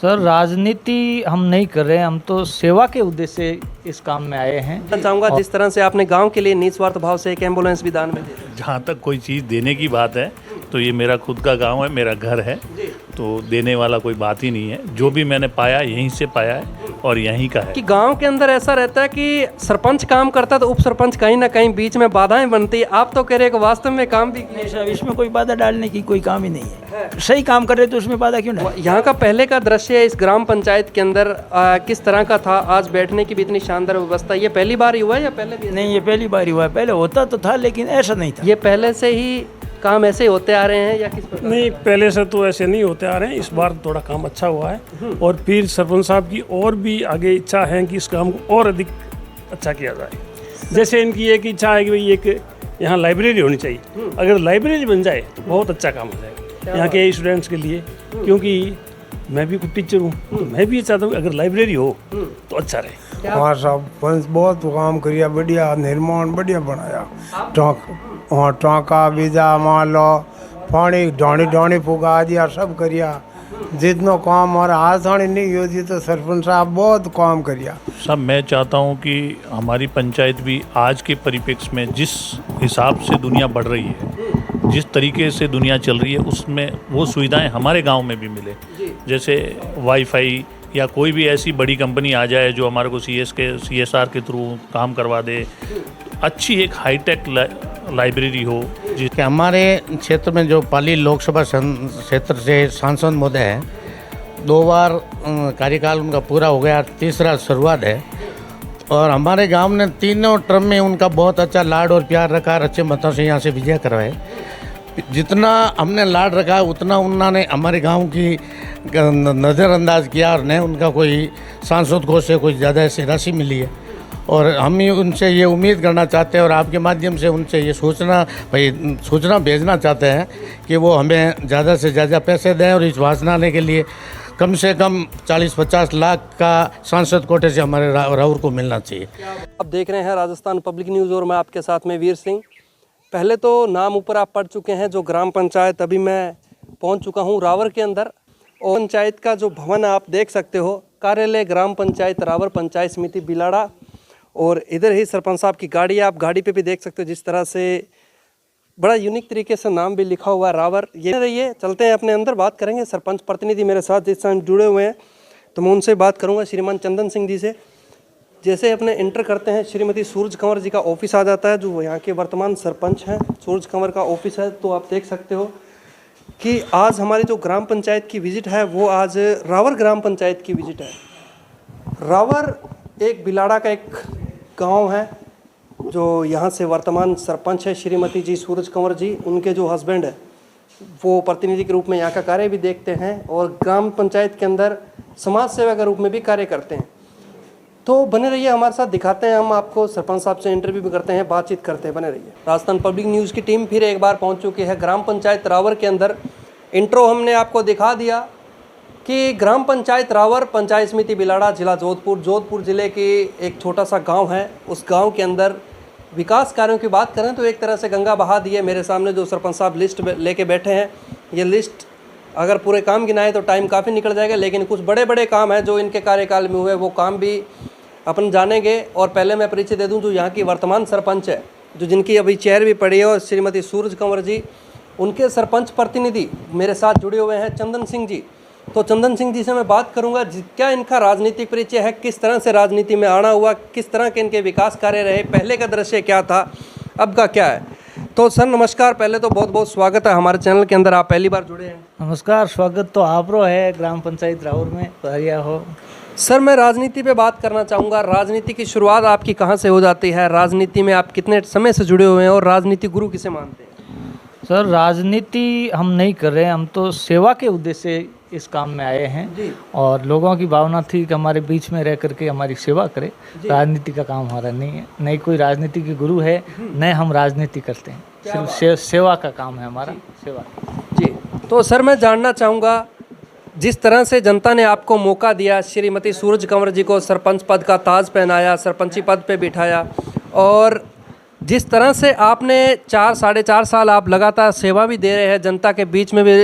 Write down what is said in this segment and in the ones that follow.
Sir राजनीति हम नहीं कर रहे हैं, हम तो सेवा के उद्देश्य से इस काम में आए हैं। मैं चाहूँगा जिस तरह से आपने गांव के लिए निस्वार्थ भाव से एक एम्बुलेंस भी दान में दी। जहाँ तक कोई चीज़ देने की बात है तो ये मेरा खुद का गांव है, मेरा घर है, तो देने वाला कोई बात ही नहीं है। जो भी मैंने पाया यहीं से पाया है और यहीं का है। कि गांव के अंदर ऐसा रहता है कि सरपंच काम करता है तो उप सरपंच कहीं ना कहीं बीच में बाधाएं बनती है। आप तो कह रहे हैं कि वास्तव में काम भी किए। सब इसमें कोई बाधा डालने की कोई काम ही नहीं है। सही काम कर रहे तो उसमें बाधा क्यों नहीं। यहाँ का पहले का दृश्य इस ग्राम पंचायत के अंदर किस तरह का था? आज बैठने की भी इतनी शानदार व्यवस्था, ये पहली बार ही हुआ है या पहले भी? नहीं, ये पहली बार ही हुआ है। पहले होता तो था लेकिन ऐसा नहीं था। ये पहले से ही काम ऐसे होते आ रहे हैं या किस प्रकार? नहीं, पहले से तो ऐसे नहीं होते आ रहे हैं। इस बार थोड़ा काम अच्छा हुआ है और फिर सरपंच साहब की और भी आगे इच्छा है कि इस काम को और अधिक अच्छा किया जाए। जैसे इनकी एक इच्छा है कि भाई एक यहाँ लाइब्रेरी होनी चाहिए। अगर लाइब्रेरी बन जाए तो बहुत अच्छा काम हो जाएगा यहाँ के स्टूडेंट्स के लिए, क्योंकि मैं भी कुछ टीचर हूँ तो मैं भी चाहता हूँ अगर लाइब्रेरी हो तो अच्छा रहे। हाँ साहब, बहुत काम किया, बढ़िया निर्माण बढ़िया बनाया। टाँका बीजा मान लो, पानी ढाणी फुगा दिया, सब करिया। जितना काम हमारा हाथ आनी नहीं होती तो सरपंच साहब बहुत काम करिया। सब मैं चाहता हूँ कि हमारी पंचायत भी आज के परिप्रेक्ष्य में जिस हिसाब से दुनिया बढ़ रही है, जिस तरीके से दुनिया चल रही है, उसमें वो सुविधाएं हमारे गांव में भी मिले। जैसे वाईफाई या कोई भी ऐसी बड़ी कंपनी आ जाए जो हमारे को CSR के थ्रू काम करवा दे। अच्छी एक हाईटेक लाइब्रेरी हो। कि हमारे क्षेत्र में जो पाली लोकसभा क्षेत्र से सांसद महोदय हैं, 2 बार कार्यकाल उनका पूरा हो गया, तीसरा शुरुआत है। और हमारे गांव ने तीनों टर्म में उनका बहुत अच्छा लाड और प्यार रखा, अच्छे मतों से यहाँ से विजय करवाए। जितना हमने लाड रखा उतना उन्होंने हमारे गांव की नज़रअंदाज किया और न उनका कोई सांसद कोष से कोई ज़्यादा ऐसी राशि मिली है। और हम ही उनसे ये उम्मीद करना चाहते हैं और आपके माध्यम से उनसे ये सूचना भेजना चाहते हैं कि वो हमें ज़्यादा से ज़्यादा पैसे दें और इस वासनाने के लिए कम से कम 40-50 लाख का सांसद कोटे से हमारे राउर को मिलना चाहिए। आप देख रहे हैं राजस्थान पब्लिक न्यूज़ और मैं आपके साथ में वीर सिंह। पहले तो नाम ऊपर आप पढ़ चुके हैं जो ग्राम पंचायत, अभी मैं पहुंच चुका हूं रावर के अंदर। और पंचायत का जो भवन आप देख सकते हो, कार्यालय ग्राम पंचायत रावर, पंचायत समिति बिलाड़ा। और इधर ही सरपंच साहब की गाड़ी है, आप गाड़ी पे भी देख सकते हो जिस तरह से बड़ा यूनिक तरीके से नाम भी लिखा हुआ है रावर। ये रहिए, चलते हैं अपने अंदर, बात करेंगे। सरपंच प्रतिनिधि मेरे साथ जिस टाइम जुड़े हुए हैं तो मैं उनसे बात करूँगा, श्रीमान चंदन सिंह जी से। जैसे अपने इंटर करते हैं, श्रीमती सूरज कंवर जी का ऑफिस आ जाता है जो यहाँ के वर्तमान सरपंच हैं। सूरज कंवर का ऑफिस है, तो आप देख सकते हो कि आज हमारी जो ग्राम पंचायत की विजिट है वो आज रावर ग्राम पंचायत की विजिट है। रावर एक बिलाड़ा का एक गांव है जो यहाँ से वर्तमान सरपंच है श्रीमती जी सूरज कंवर जी, उनके जो हस्बैंड है वो प्रतिनिधि के रूप में यहाँ का कार्य भी देखते हैं और ग्राम पंचायत के अंदर समाज सेवा के रूप में भी कार्य करते हैं। तो बने रहिए हमारे साथ, दिखाते हैं हम आपको, सरपंच साहब से इंटरव्यू भी करते हैं, बातचीत करते हैं, बने रहिए। राजस्थान पब्लिक न्यूज़ की टीम फिर एक बार पहुंच चुकी है ग्राम पंचायत रावर के अंदर। इंट्रो हमने आपको दिखा दिया कि ग्राम पंचायत रावर, पंचायत समिति बिलाड़ा, जिला जोधपुर जिले की एक छोटा सा गाँव है। उस गाँव के अंदर विकास कार्यों की बात करें तो एक तरह से गंगा बहा दी है। मेरे सामने जो सरपंच साहब लिस्ट लेके बैठे हैं, ये लिस्ट अगर पूरे काम गिनाए तो टाइम काफ़ी निकल जाएगा, लेकिन कुछ बड़े बड़े काम हैं जो इनके कार्यकाल में हुए, वो काम भी अपन जानेंगे। और पहले मैं परिचय दे दूं जो यहाँ की वर्तमान सरपंच है, जो जिनकी अभी चेयर भी पड़ी है, और श्रीमती सूरज कंवर जी, उनके सरपंच प्रतिनिधि मेरे साथ जुड़े हुए हैं चंदन सिंह जी। तो चंदन सिंह जी से मैं बात करूँगा, क्या इनका राजनीतिक परिचय है, किस तरह से राजनीति में आना हुआ, किस तरह के इनके विकास कार्य रहे, पहले का दृश्य क्या था, अब का क्या है। तो सर नमस्कार, पहले तो बहुत बहुत स्वागत है हमारे चैनल के अंदर, आप पहली बार जुड़े हैं। नमस्कार, स्वागत तो आप रो है ग्राम पंचायत राउर में, बढ़िया हो। सर मैं राजनीति पे बात करना चाहूँगा, राजनीति की शुरुआत आपकी कहाँ से हो जाती है, राजनीति में आप कितने समय से जुड़े हुए हैं और राजनीति गुरु किसे मानते हैं? सर राजनीति हम नहीं कर रहे हैं, हम तो सेवा के उद्देश्य से इस काम में आए हैं। और लोगों की भावना थी कि हमारे बीच में रह करके हमारी सेवा करे। राजनीति का काम हमारा नहीं है, नहीं कोई राजनीति के गुरु है, न हम राजनीति करते हैं, सिर्फ सेवा का काम है हमारा, सेवा जी। तो सर मैं जानना चाहूँगा, जिस तरह से जनता ने आपको मौका दिया, श्रीमती सूरज कंवर जी को सरपंच पद का ताज पहनाया, सरपंची पद पे बिठाया, और जिस तरह से आपने 4 साढ़े 4 साल आप लगातार सेवा भी दे रहे हैं, जनता के बीच में भी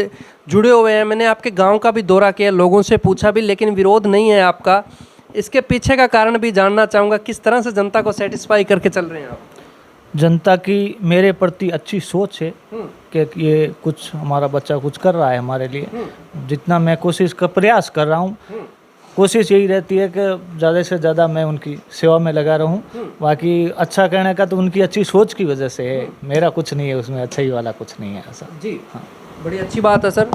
जुड़े हुए हैं। मैंने आपके गांव का भी दौरा किया, लोगों से पूछा भी, लेकिन विरोध नहीं है आपका। इसके पीछे का कारण भी जानना चाहूँगा, किस तरह से जनता को सेटिस्फाई करके चल रहे हैं आप? जनता की मेरे प्रति अच्छी सोच है कि ये कुछ हमारा बच्चा कुछ कर रहा है हमारे लिए। जितना मैं कोशिश का प्रयास कर रहा हूँ, कोशिश यही रहती है कि ज़्यादा से ज़्यादा मैं उनकी सेवा में लगा रहूं। बाकी अच्छा कहने का तो उनकी अच्छी सोच की वजह से है, मेरा कुछ नहीं है उसमें, अच्छा ही वाला कुछ नहीं है ऐसा। जी हाँ, बड़ी अच्छी बात है सर।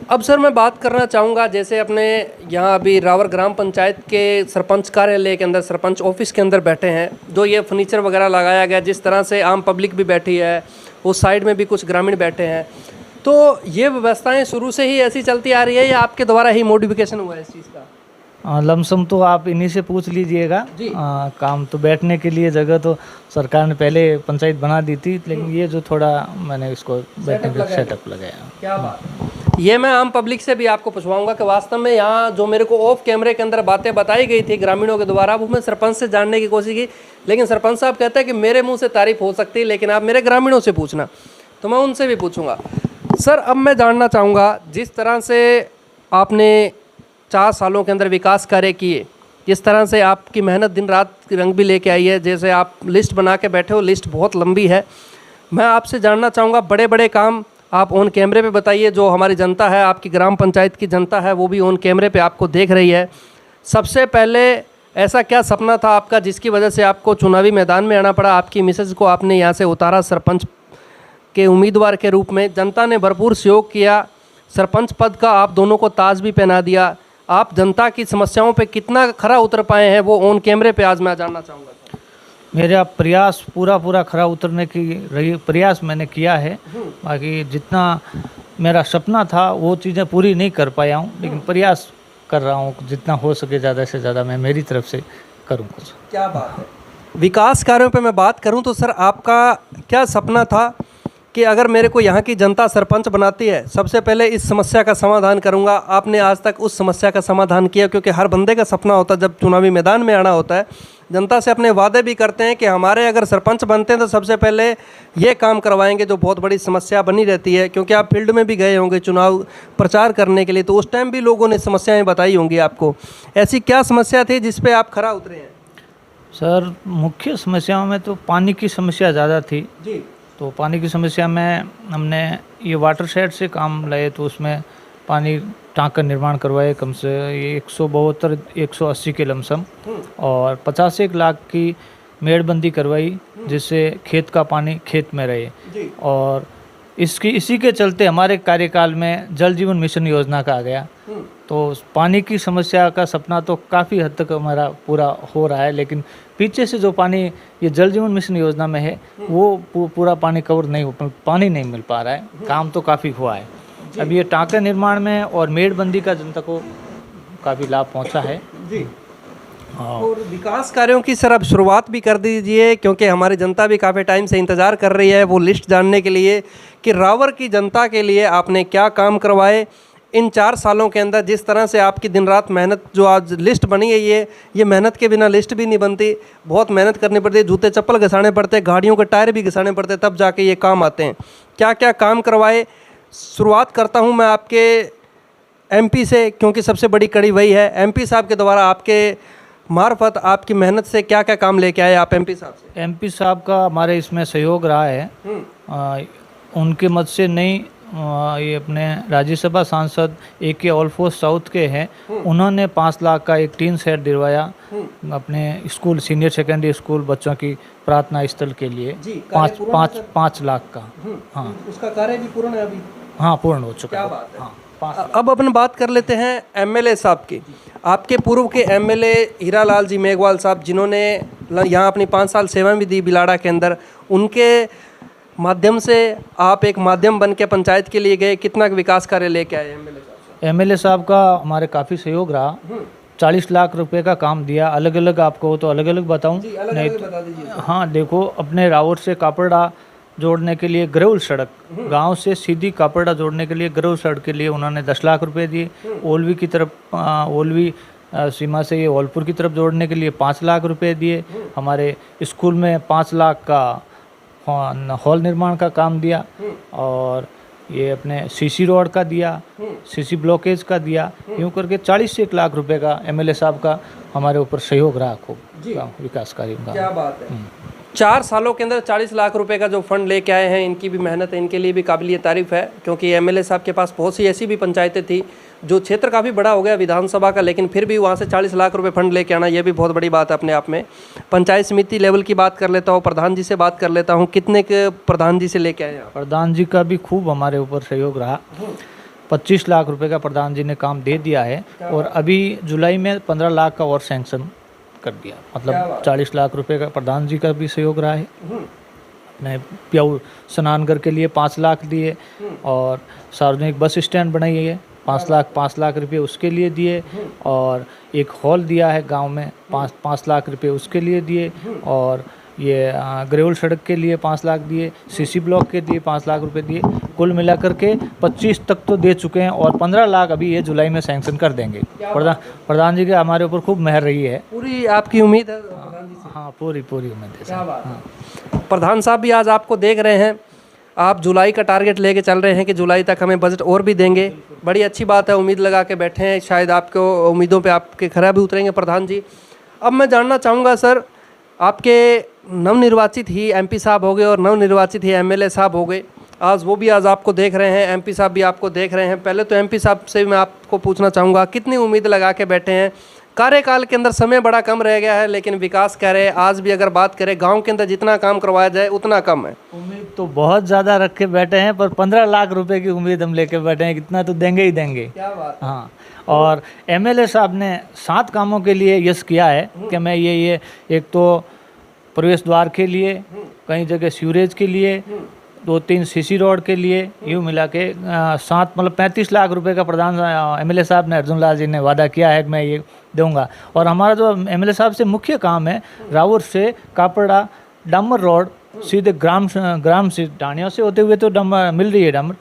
अब सर मैं बात करना चाहूँगा, जैसे अपने यहाँ अभी रावर ग्राम पंचायत के सरपंच कार्यालय के अंदर, सरपंच ऑफिस के अंदर बैठे हैं, जो ये फर्नीचर वगैरह लगाया गया, जिस तरह से आम पब्लिक भी बैठी है, उस साइड में भी कुछ ग्रामीण बैठे हैं, तो ये व्यवस्थाएं शुरू से ही ऐसी चलती आ रही है या आपके द्वारा ही मॉडिफिकेशन हुआ है इस चीज़ का? लमसम तो आप इन्हीं से पूछ लीजिएगा। काम तो बैठने के लिए जगह तो सरकार ने पहले पंचायत बना दी थी, लेकिन ये जो थोड़ा मैंने इसको बैठने का सेटअप लगाया। क्या बात। ये मैं आम पब्लिक से भी आपको पूछवाऊंगा कि वास्तव में यहाँ जो मेरे को ऑफ कैमरे के अंदर बातें बताई गई थी ग्रामीणों के द्वारा, वो मैं सरपंच से जानने की कोशिश की, लेकिन सरपंच साहब कहते हैं कि मेरे मुँह से तारीफ हो सकती है, लेकिन आप मेरे ग्रामीणों से पूछना, तो मैं उनसे भी पूछूंगा। सर अब मैं जानना चाहूँगा, जिस तरह से आपने 4 सालों के अंदर विकास कार्य किए, जिस तरह से आपकी मेहनत दिन रात रंग भी लेके आई है, जैसे आप लिस्ट बना के बैठे हो, लिस्ट बहुत लंबी है। मैं आपसे जानना चाहूँगा, बड़े बड़े काम आप ऑन कैमरे पे बताइए, जो हमारी जनता है, आपकी ग्राम पंचायत की जनता है, वो भी ऑन कैमरे पे आपको देख रही है। सबसे पहले ऐसा क्या सपना था आपका जिसकी वजह से आपको चुनावी मैदान में आना पड़ा? आपकी मिसेज को आपने यहाँ से उतारा सरपंच के उम्मीदवार के रूप में, जनता ने भरपूर सहयोग किया, सरपंच पद का आप दोनों को ताज भी पहना दिया। आप जनता की समस्याओं पे कितना खरा उतर पाए हैं, वो ऑन कैमरे पे आज मैं जानना चाहूँगा। मेरा प्रयास पूरा खरा उतरने की प्रयास मैंने किया है। बाकी जितना मेरा सपना था वो चीज़ें पूरी नहीं कर पाया हूँ, लेकिन प्रयास कर रहा हूँ, जितना हो सके ज़्यादा से ज़्यादा मैं मेरी तरफ से करूँ कुछ। क्या बात है। विकास कार्यों पे मैं बात करूँ तो सर आपका क्या सपना था कि अगर मेरे को यहाँ की जनता सरपंच बनाती है, सबसे पहले इस समस्या का समाधान करूँगा? आपने आज तक उस समस्या का समाधान किया? क्योंकि हर बंदे का सपना होता है जब चुनावी मैदान में आना होता है, जनता से अपने वादे भी करते हैं कि हमारे अगर सरपंच बनते हैं तो सबसे पहले ये काम करवाएंगे, जो बहुत बड़ी समस्या बनी रहती है। क्योंकि आप फील्ड में भी गए होंगे चुनाव प्रचार करने के लिए, तो उस टाइम भी लोगों ने समस्याएँ बताई होंगी आपको। ऐसी क्या समस्या थी जिस पर आप खरा उतरे हैं? सर मुख्य समस्याओं में तो पानी की समस्या ज़्यादा थी जी। तो पानी की समस्या में हमने ये वाटर शेड से काम लाए, तो उसमें पानी टाँक का निर्माण करवाए, कम से ये 180 के लमसम, और 51 लाख की मेड़बंदी करवाई, जिससे खेत का पानी खेत में रहे। और इसी के चलते हमारे कार्यकाल में जल जीवन मिशन योजना का आ गया, तो पानी की समस्या का सपना तो काफ़ी हद तक हमारा पूरा हो रहा है, लेकिन पीछे से जो पानी ये जल जीवन मिशन योजना में है वो पूरा पानी कवर नहीं, पानी नहीं मिल पा रहा है। काम तो काफ़ी हुआ है, अब ये टाँका निर्माण में और मेड़बंदी का जनता को काफ़ी लाभ पहुंचा है। जी। और विकास कार्यों की सर अब शुरुआत भी कर दीजिए, क्योंकि हमारी जनता भी काफ़ी टाइम से इंतज़ार कर रही है वो लिस्ट जानने के लिए कि रावर की जनता के लिए आपने क्या काम करवाए इन 4 सालों के अंदर। जिस तरह से आपकी दिन रात मेहनत, जो आज लिस्ट बनी है, ये मेहनत के बिना लिस्ट भी नहीं बनती, बहुत मेहनत करनी पड़ती है, जूते चप्पल घिसाने पड़ते हैं, गाड़ियों के टायर भी घिसाने पड़ते हैं, तब जाके ये काम आते हैं। क्या क्या काम करवाए? शुरुआत करता हूँ मैं आपके एमपी से, क्योंकि सबसे बड़ी कड़ी वही है। एमपी साहब के द्वारा आपके मार्फत आपकी मेहनत से क्या क्या काम लेके आए आप एमपी साहब से? एमपी साहब का हमारे इसमें सहयोग रहा है। उनके मत से नहीं, ये अपने राज्यसभा सांसद AK ऑलफोर्स साउथ के हैं, उन्होंने 5 लाख का एक टीन सेट दिलवाया अपने स्कूल, सीनियर सेकेंडरी स्कूल बच्चों की प्रार्थना स्थल के लिए। 5 लाख का। हाँ, उसका कार्य भी पूर्ण है अभी? हाँ, पूर्ण हो चुका है। बात है। हाँ, अब अपन बात कर लेते हैं एमएलए साहब की। आपके पूर्व के एमएलए हीरालाल जी मेघवाल साहब, जिन्होंने यहाँ अपनी 5 साल सेवा भी दी बिलाड़ा के अंदर, उनके माध्यम से आप एक माध्यम बन के पंचायत के लिए गए, कितना विकास कार्य लेके आए एमएलए साहब? एमएलए साहब का हमारे काफ़ी सहयोग रहा। 40 लाख रुपए का काम दिया, अलग अलग आपको तो अलग अलग बताऊं? नहीं, बता दीजिए। हाँ, देखो, अपने रावट से कापड़ा जोड़ने के लिए गरुड़ सड़क, गांव से सीधी कापड़ा जोड़ने के लिए गरुड़ सड़क के लिए उन्होंने 10 लाख रुपए दिए। ओलवी की तरफ, ओलवी सीमा से ये ओलपुर की तरफ जोड़ने के लिए 5 लाख रुपए दिए। हमारे स्कूल में 5 लाख का हॉल निर्माण का काम दिया, और ये अपने सीसी रोड का दिया, सीसी ब्लॉकेज का दिया, यूँ करके 40 से 1 लाख रुपए का एमएलए साहब का हमारे ऊपर सहयोग रहा खूब विकास कार्य का। क्या बात है। 4 सालों के अंदर 40 लाख रुपए का जो फंड लेके आए हैं, इनकी भी मेहनत है, इनके लिए भी काबिलियत तारीफ है, क्योंकि एमएलए साहब के पास बहुत सी ऐसी भी पंचायतें थी जो क्षेत्र काफ़ी बड़ा हो गया विधानसभा का, लेकिन फिर भी वहाँ से 40 लाख रुपए फंड लेके आना, ये भी बहुत बड़ी बात है अपने आप में। पंचायत समिति लेवल की बात कर लेता हूँ, प्रधान जी से बात कर लेता हूँ, कितने के प्रधान जी से लेके आए आप? प्रधान जी का भी खूब हमारे ऊपर सहयोग रहा। 25 लाख रुपए का प्रधान जी ने काम दे दिया है, और अभी जुलाई में 15 लाख का और सैंक्शन कर दिया, मतलब 40 लाख रुपए का प्रधान जी का भी सहयोग रहा है। ने प्याऊ स्नानगर के लिए 5 लाख दिए, और सार्वजनिक बस स्टैंड बनाई है 5 लाख रुपए उसके लिए दिए, और एक हॉल दिया है गांव में 5 लाख रुपए उसके लिए दिए, और ये ग्रेवल सड़क के लिए 5 लाख दिए, सीसी ब्लॉक के लिए 5 लाख रुपए दिए। कुल मिलाकर के 25 तक तो दे चुके हैं, और 15 लाख अभी ये जुलाई में सैंक्शन कर देंगे। प्रधान जी के हमारे ऊपर खूब मेहर रही है। पूरी आपकी उम्मीद है प्रधान जी से? हाँ, पूरी उम्मीद है। क्या बात है। प्रधान साहब भी आज आपको देख रहे हैं, आप जुलाई का टारगेट लेके चल रहे हैं कि जुलाई तक हमें बजट और भी देंगे, बड़ी अच्छी बात है। उम्मीद लगा के बैठे हैं, शायद आपको उम्मीदों पे आपके खरा भी उतरेंगे प्रधान जी। अब मैं जानना चाहूँगा सर, आपके नवनिर्वाचित ही एमपी साहब हो गए और नवनिर्वाचित ही एमएलए साहब हो गए, आज वो भी आज आपको देख रहे हैं, एमपी साहब भी आपको देख रहे हैं। पहले तो एमपी साहब से मैं आपको पूछना चाहूँगा, कितनी उम्मीद लगा के बैठे हैं? कार्यकाल के अंदर समय बड़ा कम रह गया है, लेकिन विकास कह रहे हैं। आज भी अगर बात करें गांव के अंदर जितना काम करवाया जाए उतना कम है। उम्मीद तो बहुत ज़्यादा रख के बैठे हैं, पर 15 लाख रुपए की उम्मीद हम लेके बैठे हैं, इतना तो देंगे ही देंगे। क्या बात। हाँ, और एमएलए साहब ने 7 कामों के लिए यस किया है कि मैं ये एक तो प्रवेश द्वार के लिए, कई जगह सीवरेज के लिए, 2-3 सीसी रोड के लिए, यूँ मिला के 7 मतलब 35 लाख रुपए का प्रधान एमएलए साहब ने, अर्जुन लाल जी ने वादा किया है कि मैं ये दूंगा। और हमारा जो एमएलए साहब से मुख्य काम है, रावर से कापड़ा डामर रोड सीधे ग्राम से डानिया से होते हुए तो डामर मिल रही है डामर,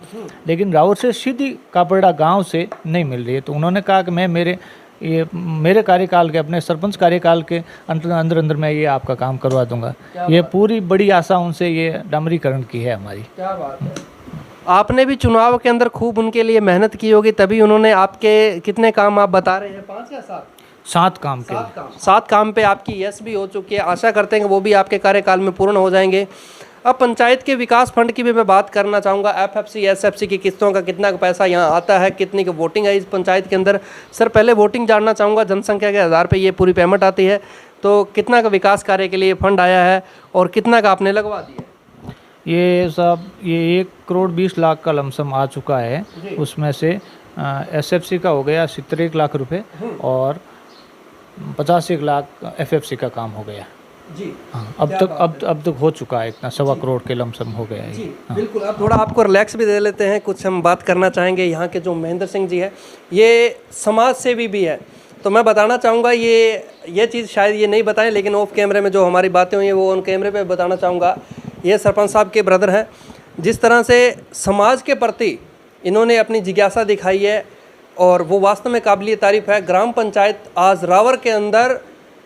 लेकिन रावर से सीधी कापड़ा गांव से नहीं मिल रही है। तो उन्होंने कहा कि मैं मेरे कार्यकाल के, अपने सरपंच कार्यकाल के अंदर मैं ये आपका काम करवा दूंगा। ये पूरी बड़ी आशा उनसे ये डामरीकरण की है हमारी। क्या बात है। आपने भी चुनाव के अंदर खूब उनके लिए मेहनत की होगी, तभी उन्होंने आपके कितने काम आप बता रहे हैं, 5 या 7? 7 काम के 7 काम पे आपकी यस भी हो चुकी है। आशा करते हैं कि वो भी आपके कार्यकाल में पूर्ण हो जाएंगे। अब पंचायत के विकास फंड की भी मैं बात करना चाहूँगा। एफएफसी एसएफसी की किस्तों का कितना पैसा यहाँ आता है, कितनी की वोटिंग है इस पंचायत के अंदर? सर पहले वोटिंग जानना चाहूँगा। जनसंख्या के आधार पे ये पूरी पेमेंट आती है, तो कितना का विकास कार्य के लिए फंड आया है और कितना का आपने लगवा दिया? ये सब 1 करोड़ 20 लाख का लमसम आ चुका है। उसमें से एसएफसी का हो गया 71 लाख रुपए, और 85 लाख एफएफसी का काम हो गया जी। हाँ, अब तक हो चुका है, इतना 1.25 करोड़ के लमसम हो गया है। जी बिल्कुल। अब थोड़ा आपको रिलैक्स भी दे लेते हैं, कुछ हम बात करना चाहेंगे। यहाँ के जो महेंद्र सिंह जी है, ये समाज सेवी भी है, तो मैं बताना चाहूँगा ये चीज़ शायद ये नहीं बताएं, लेकिन ऑफ कैमरे में जो हमारी बातें हुई हैं वो ऑन कैमरे पे बताना चाहूँगा। ये सरपंच साहब के ब्रदर हैं। जिस तरह से समाज के प्रति इन्होंने अपनी जिज्ञासा दिखाई है, और वो वास्तव में काबिलियत तारीफ़ है। ग्राम पंचायत आज रावर के अंदर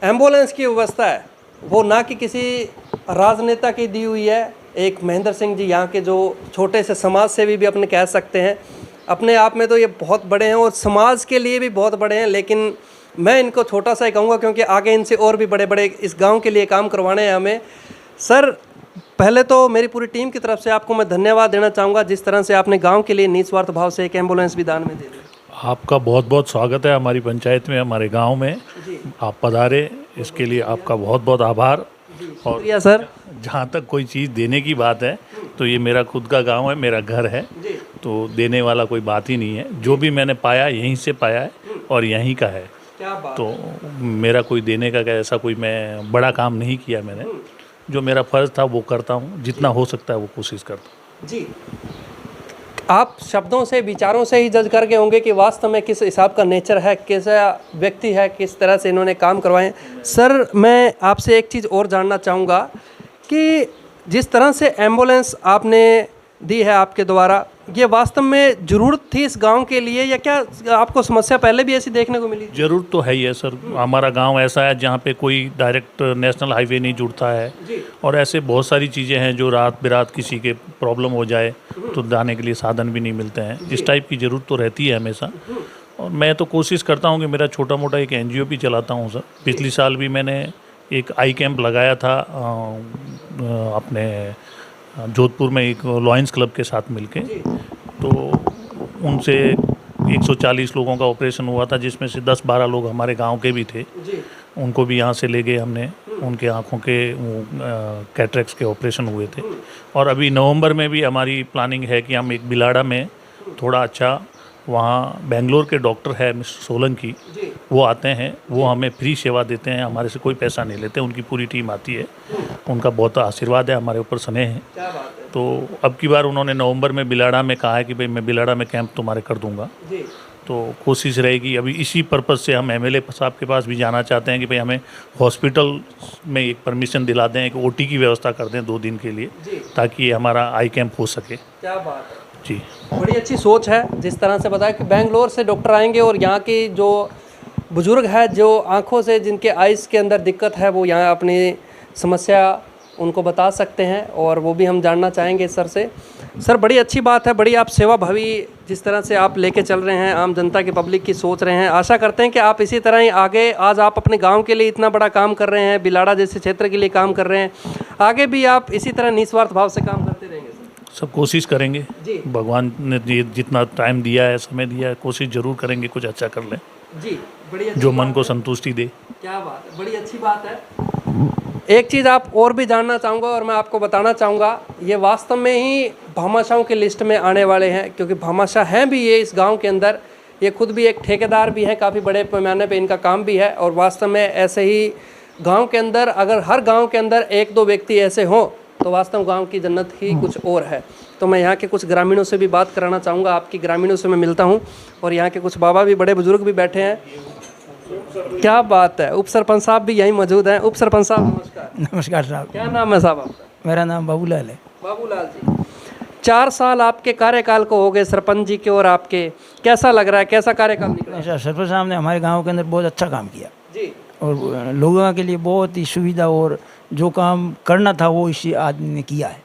एम्बुलेंस की व्यवस्था है, वो ना कि किसी राजनेता की दी हुई है। एक महेंद्र सिंह जी यहाँ के जो छोटे से समाज सेवी भी अपने कह सकते हैं, अपने आप में तो ये बहुत बड़े हैं और समाज के लिए भी बहुत बड़े हैं, लेकिन मैं इनको छोटा सा ही कहूँगा क्योंकि आगे इनसे और भी बड़े बड़े इस गांव के लिए काम करवाने हैं हमें। सर पहले तो मेरी पूरी टीम की तरफ से आपको मैं धन्यवाद देना चाहूँगा, जिस तरह से आपने गाँव के लिए निस्वार्थ भाव से एक एम्बुलेंस भी दान में दे दी। आपका बहुत बहुत स्वागत है हमारी पंचायत में, हमारे गांव में आप पधारे, इसके लिए आपका बहुत बहुत आभार। और सर जहाँ तक कोई चीज़ देने की बात है तो ये मेरा खुद का गांव है, मेरा घर है, तो देने वाला कोई बात ही नहीं है। जो भी मैंने पाया यहीं से पाया है और यहीं का है, तो मेरा कोई देने का ऐसा कोई मैं बड़ा काम नहीं किया मैंने। जो मेरा फ़र्ज़ था वो करता हूँ, जितना हो सकता है वो कोशिश करता हूँ। जी आप शब्दों से विचारों से ही जज करके होंगे कि वास्तव में किस हिसाब का नेचर है, कैसा व्यक्ति है, किस तरह से इन्होंने काम करवाए। सर मैं आपसे एक चीज़ और जानना चाहूँगा कि जिस तरह से एम्बुलेंस आपने दी है आपके द्वारा ये वास्तव में ज़रूरत थी इस गांव के लिए, या क्या आपको समस्या पहले भी ऐसी देखने को मिली? जरूर तो है ही है सर। हमारा गांव ऐसा है जहाँ पे कोई डायरेक्ट नेशनल हाईवे नहीं जुड़ता है, और ऐसे बहुत सारी चीज़ें हैं जो रात बिरात किसी के प्रॉब्लम हो जाए तो जाने के लिए साधन भी नहीं मिलते हैं। इस टाइप की ज़रूरत तो रहती है हमेशा, और मैं तो कोशिश करता हूँ कि मेरा छोटा मोटा एक NGO भी चलाता हूँ सर। पिछली साल भी मैंने एक आई कैंप लगाया था अपने जोधपुर में एक लॉयंस क्लब के साथ मिलके। तो उनसे 140 लोगों का ऑपरेशन हुआ था, जिसमें से 10-12 लोग हमारे गांव के भी थे। उनको भी यहाँ से ले गए हमने, उनके आँखों के कैटरेक्स के ऑपरेशन हुए थे। और अभी नवंबर में भी हमारी प्लानिंग है कि हम एक बिलाड़ा में थोड़ा अच्छा, वहाँ बेंगलोर के डॉक्टर है मिस्टर सोलंकी, वो आते हैं, वो हमें फ्री सेवा देते हैं, हमारे से कोई पैसा नहीं लेते, उनकी पूरी टीम आती है। उनका बहुत आशीर्वाद है हमारे ऊपर, स्नेह है। तो अब की बार उन्होंने नवंबर में बिलाड़ा में कहा है कि भाई मैं बिलाड़ा में कैंप तुम्हारे कर दूंगा। तो कोशिश रहेगी। अभी इसी पर्पज़ से हम MLA साहब के पास भी जाना चाहते हैं कि भाई हमें हॉस्पिटल में एक परमिशन दिला दें, एक OT की व्यवस्था कर दें 2 दिन के लिए, ताकि ये हमारा आई कैंप हो सके। क्या बात है जी, बड़ी अच्छी सोच है। जिस तरह से बताया कि बेंगलोर से डॉक्टर आएंगे और यहाँ की जो बुजुर्ग है, जो आँखों से जिनके आइज़ के अंदर दिक्कत है, वो यहाँ अपनी समस्या उनको बता सकते हैं, और वो भी हम जानना चाहेंगे सर से। सर बड़ी अच्छी बात है, बड़ी आप सेवा भावी जिस तरह से आप लेके चल रहे हैं, आम जनता की पब्लिक की सोच रहे हैं। आशा करते हैं कि आप इसी तरह ही आगे, आज आप अपने गांव के लिए इतना बड़ा काम कर रहे हैं, बिलाड़ा जैसे क्षेत्र के लिए काम कर रहे हैं, आगे भी आप इसी तरह निस्वार्थ भाव से काम करते रहेंगे सर? सब कोशिश करेंगे। जी। भगवान ने जितना टाइम दिया है, समय दिया है, कोशिश ज़रूर करेंगे कुछ अच्छा कर लें जी। बड़ी अच्छी जो मन को संतुष्टि दे। क्या बात है, बड़ी अच्छी बात है। एक चीज़ आप और भी जानना चाहूँगा और मैं आपको बताना चाहूँगा, ये वास्तव में ही भामाशाहों की लिस्ट में आने वाले हैं, क्योंकि भामाशाह हैं भी ये इस गांव के अंदर। ये खुद भी एक ठेकेदार भी हैं, काफ़ी बड़े पैमाने पे इनका काम भी है। और वास्तव में ऐसे ही गांव के अंदर, अगर हर गांव के अंदर 1-2 व्यक्ति ऐसे हों तो वास्तव गांव की जन्नत ही कुछ और है। तो मैं यहाँ के कुछ ग्रामीणों से भी बात कराना चाहूँगा, आपकी ग्रामीणों से मैं मिलता हूँ, और यहाँ के कुछ बाबा भी, बड़े बुजुर्ग भी बैठे हैं। क्या बात है, उप सरपंच साहब भी यहीं मौजूद हैं। उप सरपंच साहब नमस्कार। नमस्कार साहब। क्या नाम है साहब आपका? मेरा नाम बाबूलाल है। बाबूलाल जी, 4 साल आपके कार्यकाल को हो गए सरपंच जी के, और आपके कैसा लग रहा है, कैसा कार्यकाल निकला? ऐसा सरपंच साहब ने हमारे गांव के अंदर बहुत अच्छा काम किया जी, और लोगों के लिए बहुत ही सुविधा, और जो काम करना था वो इसी आदमी ने किया है।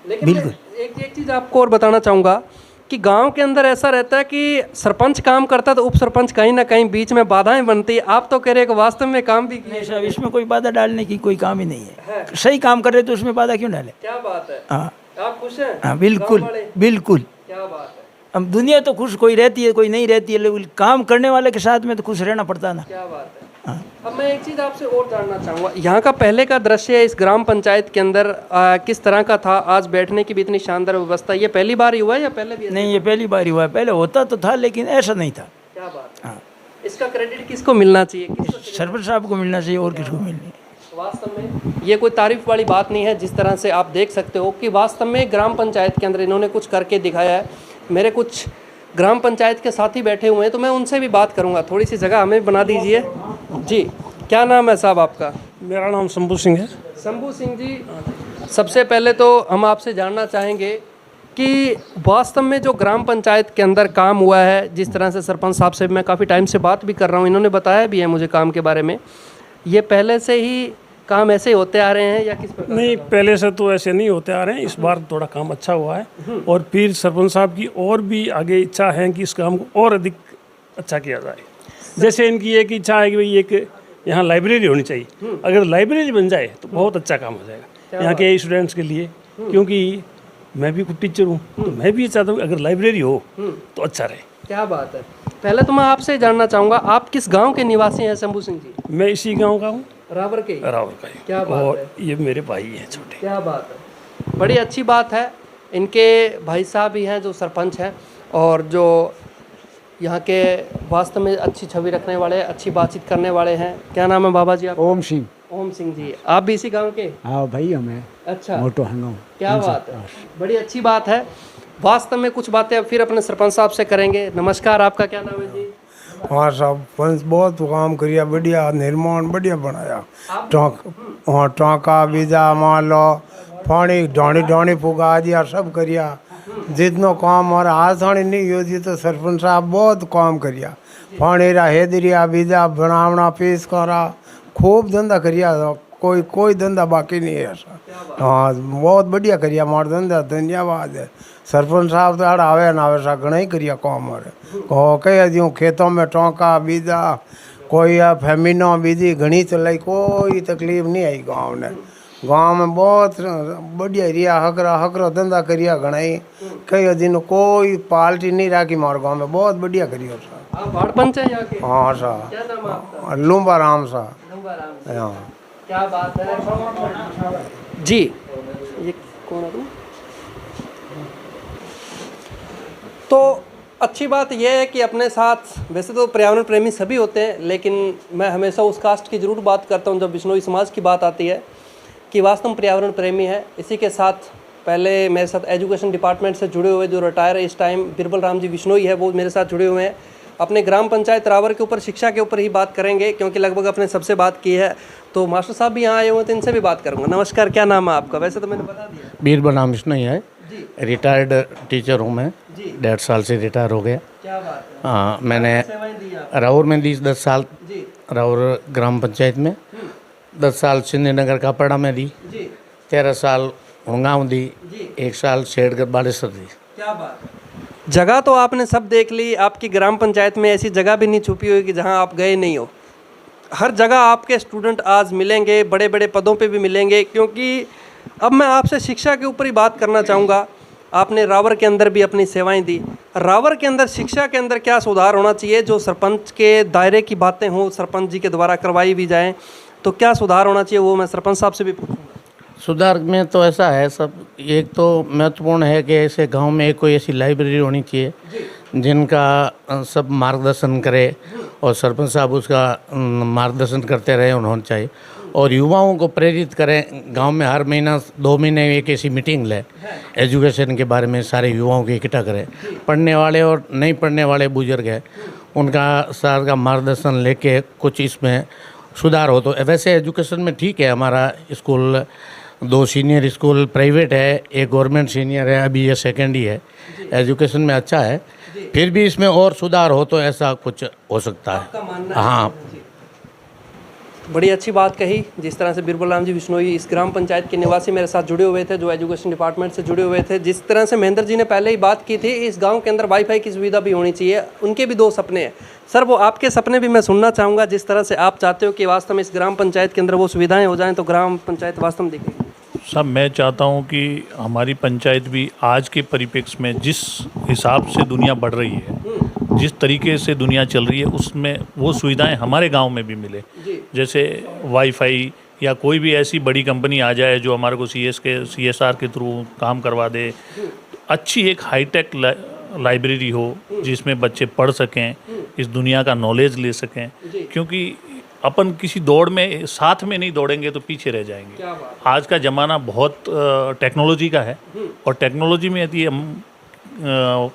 लेकिन बिल्कुल। मैं एक चीज़ आपको और बताना चाहूँगा कि गांव के अंदर ऐसा रहता है कि सरपंच काम करता है तो उप सरपंच कहीं ना कहीं बीच में बाधाएं बनती है। आप तो कह रहे हैं कि वास्तव में काम भी किए। नहीं साहब, इसमें कोई बाधा डालने की कोई काम ही नहीं है। सही काम कर रहे तो उसमें बाधा क्यों डाले? क्या बात है, हाँ आप खुश हैं? हाँ, बिल्कुल गाँव वाले? बिल्कुल। क्या बात है, अब दुनिया तो खुश कोई रहती है कोई नहीं रहती है, लेकिन काम करने वाले के साथ में तो खुश रहना पड़ता है ना। क्या बात है। हाँ। अब मैं एक चीज़ आपसे और जानना चाहूँगा, यहाँ का पहले का दृश्य इस ग्राम पंचायत के अंदर किस तरह का था? आज बैठने की भी इतनी शानदार व्यवस्था, ये पहली बार ही हुआ है या पहले भी? नहीं, ये पहली बार ही हुआ है। पहले होता तो था लेकिन ऐसा नहीं था। क्या बात है। हाँ, इसका क्रेडिट किसको मिलना चाहिए? किसको? सरपंच साहब को मिलना चाहिए, और किसको मिलनी? वास्तव में ये कोई तारीफ वाली बात नहीं है। जिस तरह से आप देख सकते हो कि वास्तव में ग्राम पंचायत के अंदर इन्होंने कुछ करके दिखाया है। मेरे कुछ ग्राम पंचायत के साथी बैठे हुए हैं, तो मैं उनसे भी बात करूंगा। थोड़ी सी जगह हमें बना दीजिए। जी, क्या नाम है साहब आपका? मेरा नाम शंभू सिंह है। शंभू सिंह जी, सबसे पहले तो हम आपसे जानना चाहेंगे कि वास्तव में जो ग्राम पंचायत के अंदर काम हुआ है, जिस तरह से सरपंच साहब से मैं काफ़ी टाइम से बात भी कर रहा हूँ, इन्होंने बताया भी है मुझे काम के बारे में, ये पहले से ही काम ऐसे होते आ रहे हैं या किस प्रकार? नहीं, पहले से तो ऐसे नहीं होते आ रहे हैं। इस बार थोड़ा काम अच्छा हुआ है, और फिर सरपंच साहब की और भी आगे इच्छा है कि इस काम को और अधिक अच्छा किया जाए। जैसे इनकी एक इच्छा है कि भाई एक यहाँ लाइब्रेरी होनी चाहिए। अगर लाइब्रेरी बन जाए तो बहुत अच्छा काम हो जाएगा यहाँ के स्टूडेंट्स के लिए, क्योंकि मैं भी खुद टीचर हूँ, तो मैं भी चाहता हूँ अगर लाइब्रेरी हो तो अच्छा रहे। क्या बात है। पहले तो मैं आपसे जानना चाहूँगा, आप किस गाँव के निवासी हैं शंभू सिंह जी? मैं इसी गाँव का हूँ, रावर के? रावर का ही। क्या बात और है। ये मेरे भाई हैं छोटे। क्या बात है, बड़ी अच्छी बात है। इनके भाई साहब भी हैं जो सरपंच हैं, और जो यहाँ के वास्तव में अच्छी छवि रखने वाले, अच्छी बातचीत करने वाले हैं। क्या नाम है बाबा जी आप? ओम सिंह। ओम सिंह जी, आप भी इसी गांव के? हाँ भाई, हमें अच्छा, मोटो हंगाओ। क्या बात है, बड़ी अच्छी बात है। वास्तव में कुछ बातें अब फिर अपने सरपंच साहब से करेंगे। नमस्कार, आपका क्या नाम है जी? हाँ साहब, पंच बहुत काम करिया, बढ़िया निर्माण बढ़िया बनाया। टाँका बीजा मान लो, पानी ढाणी ढाणी पुगा दिया, सब करिया। जितनो काम और आसानी नहीं होती तो सरपंच साहब बहुत काम करिया पानी रा हेदरिया बीजा बनावना पीस करा खूब धंधा करिया कोई धंधा बाकी नहीं है ऐसा। हाँ बहुत बढ़िया करिया मार धंधा धन्यवाद है सरपंच साहब तो आवे ना आवे सा घना ही करिया काम और कह दियो खेतों में टोंका बीजा कोई फेमिनो बीजी घनी चलाई कोई तकलीफ नहीं आई गाँव ने गाँव में बहुत बढ़िया रिया हकरा धंधा करिया घना ही कई दिन कोई पार्टी नहीं राखी मार गाँव में बहुत बढ़िया करियो सा। आप वार्ड पंच हैं यहाँ के? हाँ सा क्या नाम है आपका? लुम्बा राम सा। हाँ क्या बात है जी। ये कौन है तू? तो अच्छी बात यह है कि अपने साथ वैसे तो पर्यावरण प्रेमी सभी होते हैं, लेकिन मैं हमेशा उस कास्ट की ज़रूर बात करता हूं जब बिश्नोई समाज की बात आती है कि वास्तव में पर्यावरण प्रेमी है। इसी के साथ पहले मेरे साथ एजुकेशन डिपार्टमेंट से जुड़े हुए जो रिटायर है इस टाइम बिरबल राम जी बिश्नोई है, वो मेरे साथ जुड़े हुए हैं। अपने ग्राम पंचायत रावर के ऊपर शिक्षा के ऊपर ही बात करेंगे क्योंकि लगभग अपने सबसे बात की है। तो मास्टर साहब भी यहाँ आए हुए तो इनसे भी बात करूँगा। नमस्कार, क्या नाम है आपका? वैसे तो मैंने बता दिया। बीरबल राम बिश्नोई है, रिटायर्ड टीचर हूँ मैं, 1.5 साल से रिटायर हो गया। क्या बात है। हाँ मैंने सेवाएं दी आप? राउर में दी 10 साल, जी राउर ग्राम पंचायत में 10 साल सिंधी नगर कापड़ा में दी, जी 13 साल हुंगाव दी, जी। 1 साल शेड़गढ़ बालेश्वर दी। क्या बात है। जगह तो आपने सब देख ली। आपकी ग्राम पंचायत में ऐसी जगह भी नहीं छुपी हुई कि जहां आप गए नहीं हो। हर जगह आपके स्टूडेंट आज मिलेंगे, बड़े बड़े पदों पे भी मिलेंगे। क्योंकि अब मैं आपसे शिक्षा के ऊपर ही बात करना चाहूँगा। आपने रावर के अंदर भी अपनी सेवाएं दी। रावर के अंदर शिक्षा के अंदर क्या सुधार होना चाहिए? जो सरपंच के दायरे की बातें हों, सरपंच जी के द्वारा करवाई भी जाएँ, तो क्या सुधार होना चाहिए वो मैं सरपंच साहब से भी पूछूँगा। सुधार में तो ऐसा है सब, एक तो महत्वपूर्ण है कि ऐसे गांव में एक कोई ऐसी लाइब्रेरी होनी चाहिए जिनका सब मार्गदर्शन करे और सरपंच साहब उसका मार्गदर्शन करते रहे उन्होंने चाहिए। और युवाओं को प्रेरित करें, गांव में हर महीना 2 महीने एक ऐसी मीटिंग ले एजुकेशन के बारे में, सारे युवाओं को इकट्ठा करें। पढ़ने वाले और नहीं पढ़ने वाले बुजुर्ग हैं, उनका सार का मार्गदर्शन लेके कुछ इसमें सुधार हो। तो वैसे एजुकेशन में ठीक है, हमारा स्कूल 2 सीनियर स्कूल प्राइवेट है, एक गवर्नमेंट सीनियर है, अभी ये सेकेंड ही है। एजुकेशन में अच्छा है, फिर भी इसमें और सुधार हो तो ऐसा कुछ हो सकता है। हाँ बड़ी अच्छी बात कही। जिस तरह से बिरबल राम जी बिश्नोई इस ग्राम पंचायत के निवासी मेरे साथ जुड़े हुए थे, जो एजुकेशन डिपार्टमेंट से जुड़े हुए थे, जिस तरह से महेंद्र जी ने पहले ही बात की थी, इस गांव के अंदर वाईफाई की सुविधा भी होनी चाहिए। उनके भी 2 सपने हैं सर, वो आपके सपने भी मैं सुनना चाहूँगा। जिस तरह से आप चाहते हो कि वास्तव में इस ग्राम पंचायत के अंदर वो सुविधाएँ हो जाएँ तो ग्राम पंचायत वास्तव में दिखेगी। सब मैं चाहता हूं कि हमारी पंचायत भी आज के परिप्रेक्ष्य में जिस हिसाब से दुनिया बढ़ रही है, जिस तरीके से दुनिया चल रही है, उसमें वो सुविधाएं हमारे गांव में भी मिले। जैसे वाईफाई या कोई भी ऐसी बड़ी कंपनी आ जाए जो हमारे को CSR के थ्रू काम करवा दे। अच्छी एक हाईटेक लाइब्रेरी हो जिसमें बच्चे पढ़ सकें, इस दुनिया का नॉलेज ले सकें। क्योंकि अपन किसी दौड़ में साथ में नहीं दौड़ेंगे तो पीछे रह जाएंगे। आज का ज़माना बहुत टेक्नोलॉजी का है और टेक्नोलॉजी में यदि हम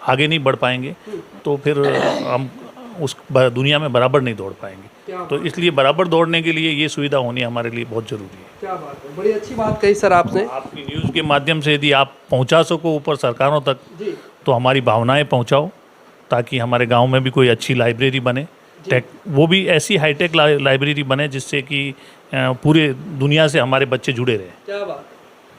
आगे नहीं बढ़ पाएंगे तो फिर हम उस दुनिया में बराबर नहीं दौड़ पाएंगे। तो इसलिए बराबर दौड़ने के लिए ये सुविधा होनी हमारे लिए बहुत ज़रूरी है। क्या बात है, बड़ी अच्छी बात कही सर आपने। आपकी न्यूज़ के माध्यम से यदि आप पहुंचा सको ऊपर सरकारों तक तो हमारी भावनाएं पहुंचाओ, ताकि हमारे गांव में भी कोई अच्छी लाइब्रेरी बने, वो भी ऐसी हाईटेक लाइब्रेरी बने जिससे कि पूरे दुनिया से हमारे बच्चे जुड़े रहे। क्या बात,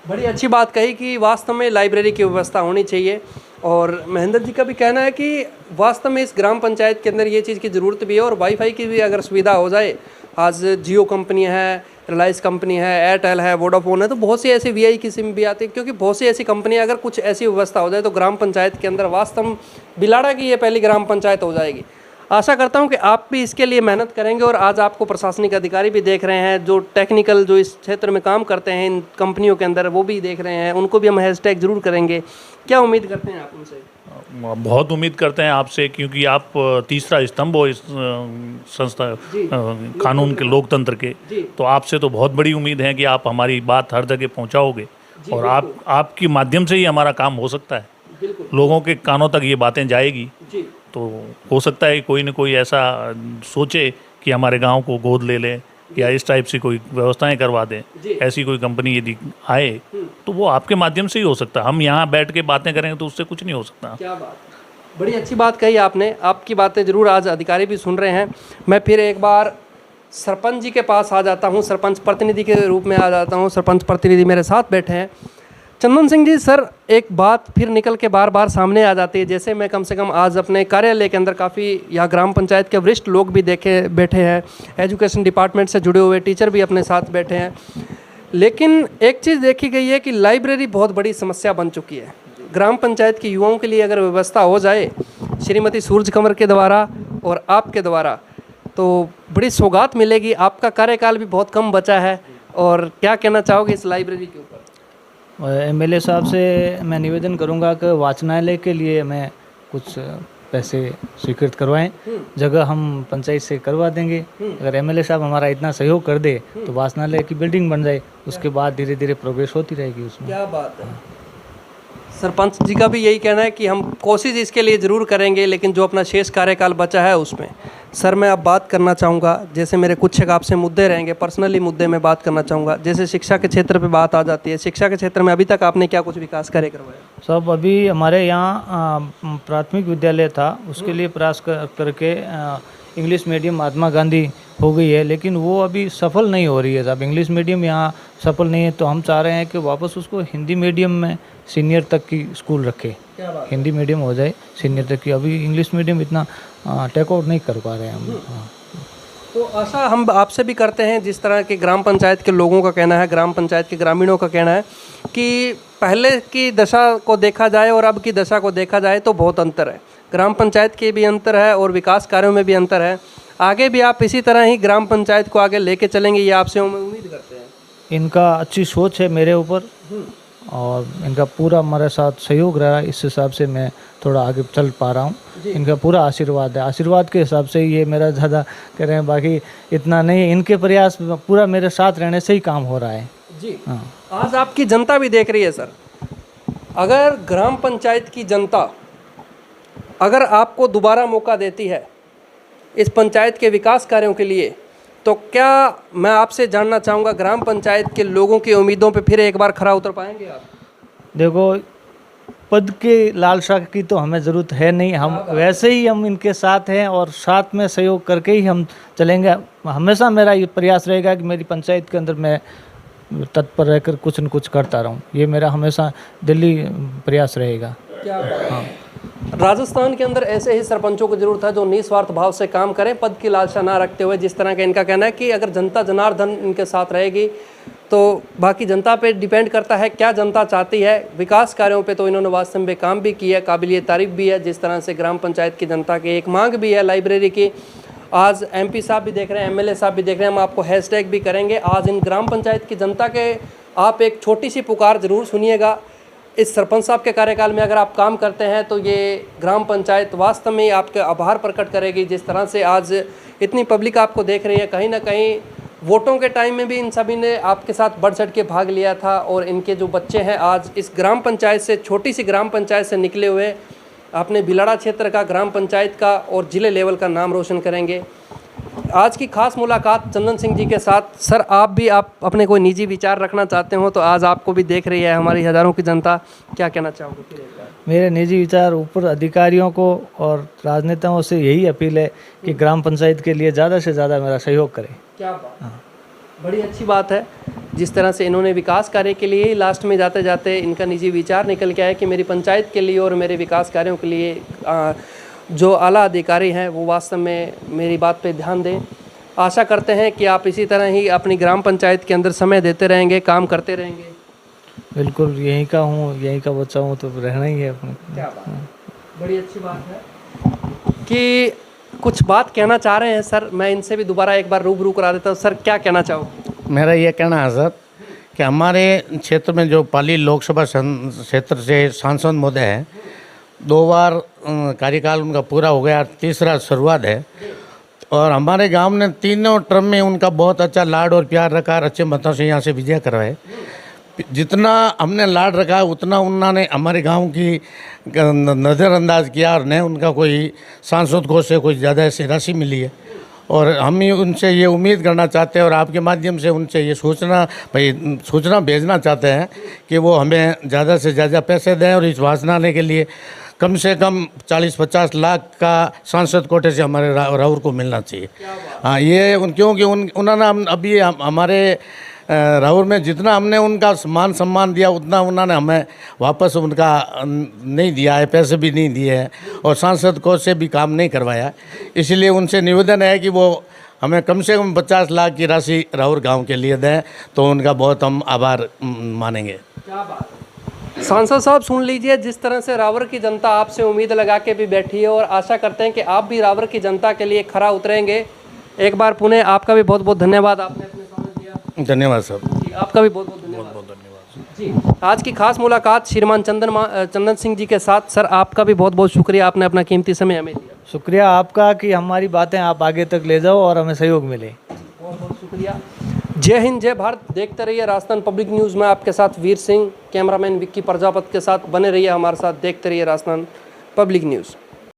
बड़ी अच्छी बात कही कि वास्तव में लाइब्रेरी की व्यवस्था होनी चाहिए। और महेंद्र जी का भी कहना है कि वास्तव में इस ग्राम पंचायत के अंदर ये चीज़ की ज़रूरत भी है और वाईफाई की भी अगर सुविधा हो जाए। आज जियो कंपनी है, रिलायंस कंपनी है, एयरटेल है, वोडाफोन है, तो बहुत सी ऐसी VI की सिम भी आती है। क्योंकि बहुत सी ऐसी कंपनियां, अगर कुछ ऐसी व्यवस्था हो जाए तो ग्राम पंचायत के अंदर वास्तव में बिलाड़ा की ये पहली ग्राम पंचायत हो जाएगी। आशा करता हूं कि आप भी इसके लिए मेहनत करेंगे और आज आपको प्रशासनिक अधिकारी भी देख रहे हैं, जो टेक्निकल जो इस क्षेत्र में काम करते हैं इन कंपनियों के अंदर, वो भी देख रहे हैं। उनको भी हम हैशटैग जरूर करेंगे। क्या उम्मीद करते हैं आप उनसे? बहुत उम्मीद करते हैं आपसे, क्योंकि आप तीसरा स्तंभ हो इस संस्था कानून के, लोकतंत्र के। तो आपसे तो बहुत बड़ी उम्मीद है कि आप हमारी बात हर जगह पहुंचाओगे और आपके माध्यम से ही हमारा काम हो सकता है। लोगों के कानों तक ये बातें जाएगी तो हो सकता है कोई न कोई ऐसा सोचे कि हमारे गांव को गोद ले ले या इस टाइप से कोई व्यवस्थाएं करवा दें, ऐसी कोई कंपनी यदि आए तो वो आपके माध्यम से ही हो सकता है। हम यहाँ बैठ के बातें करेंगे तो उससे कुछ नहीं हो सकता। क्या बात, बड़ी अच्छी बात कही आपने। आपकी बातें ज़रूर आज अधिकारी भी सुन रहे हैं। मैं फिर एक बार सरपंच जी के पास आ जाता हूँ, सरपंच प्रतिनिधि के रूप में आ जाता हूँ। सरपंच प्रतिनिधि मेरे साथ बैठे हैं। चंदन सिंह जी, सर एक बात फिर निकल के बार बार सामने आ जाती है। जैसे मैं कम से कम आज अपने कार्यालय के अंदर काफ़ी यहाँ ग्राम पंचायत के वरिष्ठ लोग भी बैठे हैं, एजुकेशन डिपार्टमेंट से जुड़े हुए टीचर भी अपने साथ बैठे हैं। लेकिन एक चीज़ देखी गई है कि लाइब्रेरी बहुत बड़ी समस्या बन चुकी है ग्राम पंचायत के युवाओं के लिए। अगर व्यवस्था हो जाए श्रीमती सूरज कंवर के द्वारा और आपके द्वारा तो बड़ी सौगात मिलेगी। आपका कार्यकाल भी बहुत कम बचा है, और क्या कहना चाहोगे इस लाइब्रेरी के ऊपर? एमएलए साहब से मैं निवेदन करूंगा कि वाचनालय के लिए हमें कुछ पैसे स्वीकृत करवाएं। जगह हम पंचायत से करवा देंगे। अगर एमएलए साहब हमारा इतना सहयोग कर दे तो वाचनालय की बिल्डिंग बन जाए, उसके बाद धीरे धीरे प्रोग्रेस होती रहेगी उसमें। क्या बात है। सरपंच जी का भी यही कहना है कि हम कोशिश इसके लिए ज़रूर करेंगे, लेकिन जो अपना शेष कार्यकाल बचा है उसमें। सर मैं अब बात करना चाहूँगा, जैसे मेरे कुछ एक आपसे मुद्दे रहेंगे, पर्सनली मुद्दे में बात करना चाहूँगा। जैसे शिक्षा के क्षेत्र पे बात आ जाती है, शिक्षा के क्षेत्र में अभी तक आपने क्या कुछ विकास कार्य करवाया? सब अभी हमारे यहाँ प्राथमिक विद्यालय था, उसके लिए प्रयास करके इंग्लिश मीडियम महात्मा गांधी हो गई है, लेकिन वो अभी सफल नहीं हो रही है साहब। इंग्लिश मीडियम यहाँ सफल नहीं है, तो हम चाह रहे हैं कि वापस उसको हिंदी मीडियम में सीनियर तक की स्कूल रखे। हिंदी मीडियम हो जाए सीनियर तक की। अभी इंग्लिश मीडियम इतना टेक आउट नहीं कर पा रहे हैं हम। तो आशा हम आपसे भी करते हैं, जिस तरह के ग्राम पंचायत के लोगों का कहना है, ग्राम पंचायत के ग्रामीणों का कहना है कि पहले की दशा को देखा जाए और अब की दशा को देखा जाए तो बहुत अंतर है। ग्राम पंचायत के भी अंतर है और विकास कार्यों में भी अंतर है। आगे भी आप इसी तरह ही ग्राम पंचायत को आगे लेके चलेंगे, ये आपसे उम्मीद करते हैं। इनका अच्छी सोच है मेरे ऊपर, और इनका पूरा हमारे साथ सहयोग रहा, इस हिसाब से मैं थोड़ा आगे चल पा रहा हूँ। इनका पूरा आशीर्वाद है, आशीर्वाद के हिसाब से ये मेरा ज़्यादा कह रहे हैं, बाकी इतना नहीं। इनके प्रयास पूरा मेरे साथ रहने से ही काम हो रहा है जी। हाँ। आज आपकी जनता भी देख रही है सर। अगर ग्राम पंचायत की जनता अगर आपको दोबारा मौका देती है इस पंचायत के विकास कार्यों के लिए, तो क्या मैं आपसे जानना चाहूँगा, ग्राम पंचायत के लोगों की उम्मीदों पे फिर एक बार खरा उतर पाएंगे आप? देखो, पद के लालसा की तो हमें ज़रूरत है नहीं। हम वैसे ही हम इनके साथ हैं और साथ में सहयोग करके ही हम चलेंगे। हमेशा मेरा ये प्रयास रहेगा कि मेरी पंचायत के अंदर मैं तत्पर रहकर कुछ न कुछ करता रहूं। ये मेरा हमेशा दिल्ली प्रयास रहेगा। हाँ। राजस्थान के अंदर ऐसे ही सरपंचों की जरूरत है जो निस्वार्थ भाव से काम करें, पद की लालसा ना रखते हुए। जिस तरह का इनका कहना है कि अगर जनता जनार्दन इनके साथ रहेगी तो बाकी जनता पे डिपेंड करता है क्या जनता चाहती है। विकास कार्यों पे तो इन्होंने वास्तव में काम भी किया, काबिलियत तारीफ भी है। जिस तरह से ग्राम पंचायत की जनता की एक मांग भी है लाइब्रेरी की। आज एमपी साहब भी देख रहे हैं, एमएलए साहब भी देख रहे हैं, हम आपको हैशटैग भी करेंगे। आज इन ग्राम पंचायत की जनता के आप एक छोटी सी पुकार ज़रूर सुनिएगा। इस सरपंच साहब के कार्यकाल में अगर आप काम करते हैं तो ये ग्राम पंचायत वास्तव में आपके आभार प्रकट करेगी। जिस तरह से आज इतनी पब्लिक आपको देख रही है, कहीं ना कहीं वोटों के टाइम में भी इन सभी ने आपके साथ बढ़ चढ़ के भाग लिया था। और इनके जो बच्चे हैं आज इस ग्राम पंचायत से, छोटी सी ग्राम पंचायत से निकले हुए, अपने बिलाड़ा क्षेत्र का, ग्राम पंचायत का और ज़िले लेवल का नाम रोशन करेंगे। आज की खास मुलाकात चंदन सिंह जी के साथ। सर आप अपने कोई निजी विचार रखना चाहते हो तो आज आपको भी देख रही है हमारी हज़ारों की जनता, क्या कहना चाहोगे? मेरे निजी विचार ऊपर अधिकारियों को और राजनेताओं से यही अपील है कि ग्राम पंचायत के लिए ज़्यादा से ज़्यादा मेरा सहयोग करें। क्या बात, बड़ी अच्छी बात है। जिस तरह से इन्होंने विकास कार्य के लिए लास्ट में जाते जाते इनका निजी विचार निकल के आया कि मेरी पंचायत के लिए और मेरे विकास कार्यों के लिए जो आला अधिकारी हैं वो वास्तव में मेरी बात पे ध्यान दें। आशा करते हैं कि आप इसी तरह ही अपनी ग्राम पंचायत के अंदर समय देते रहेंगे, काम करते रहेंगे। बिल्कुल, यहीं का हूँ, यहीं का बच्चा हूँ, तो रहना ही है अपने। क्या बात, बड़ी अच्छी बात है कि कुछ बात कहना चाह रहे हैं सर। मैं इनसे भी दोबारा एक बार रूबरू करा देता हूँ। सर क्या कहना चाहोगे? मेरा ये कहना है सर कि हमारे क्षेत्र में जो पाली लोकसभा क्षेत्र से सांसद महोदय हैं, 2 बार कार्यकाल उनका पूरा हो गया, तीसरा शुरुआत है। और हमारे गांव ने तीनों टर्म में उनका बहुत अच्छा लाड और प्यार रखा, अच्छे मतों से यहाँ से विजय करवाए। जितना हमने लाड रखा उतना उन्होंने हमारे गांव की नज़रअंदाज किया और न उनका कोई सांसद को से कोई ज़्यादा ऐसी राशि मिली है। और हम ही उनसे ये उम्मीद करना चाहते हैं और आपके माध्यम से उनसे ये सूचना भेजना चाहते हैं कि वो हमें ज़्यादा से ज़्यादा पैसे दें और इस वासनाने के लिए कम से कम 40-50 लाख का सांसद कोटे से हमारे राउर को मिलना चाहिए। हाँ, ये क्योंकि उन्होंने अभी हमारे राउर में जितना हमने उनका मान सम्मान दिया उतना उन्होंने हमें वापस उनका नहीं दिया है, पैसे भी नहीं दिए हैं और सांसद कोष से भी काम नहीं करवाया। इसलिए उनसे निवेदन है कि वो हमें कम से कम 50 लाख की राशि राउर गांव के लिए दें, तो उनका बहुत हम आभार मानेंगे। सांसद साहब, सुन लीजिए, जिस तरह से रावर की जनता आपसे उम्मीद लगा के भी बैठी है और आशा करते हैं कि आप भी रावर की जनता के लिए खरा उतरेंगे। एक बार पुनः आपका भी बहुत बहुत धन्यवाद, आपने अपने समय दिया। धन्यवाद साहब जी, आपका भी बहुत बहुत धन्यवाद। जी, आज की खास मुलाकात श्रीमान चंदन सिंह जी के साथ। सर, आपका भी बहुत बहुत शुक्रिया, आपने अपना कीमती समय हमें दिया। शुक्रिया आपका कि हमारी बातें आप आगे तक ले जाओ और हमें सहयोग मिले। बहुत बहुत शुक्रिया। जय हिंद, जय भारत। देखते रहिए राजस्थान पब्लिक न्यूज़ में आपके साथ वीर सिंह, कैमरामैन विक्की प्रजापत के साथ बने रहिए हमारे साथ। देखते रहिए राजस्थान पब्लिक न्यूज़।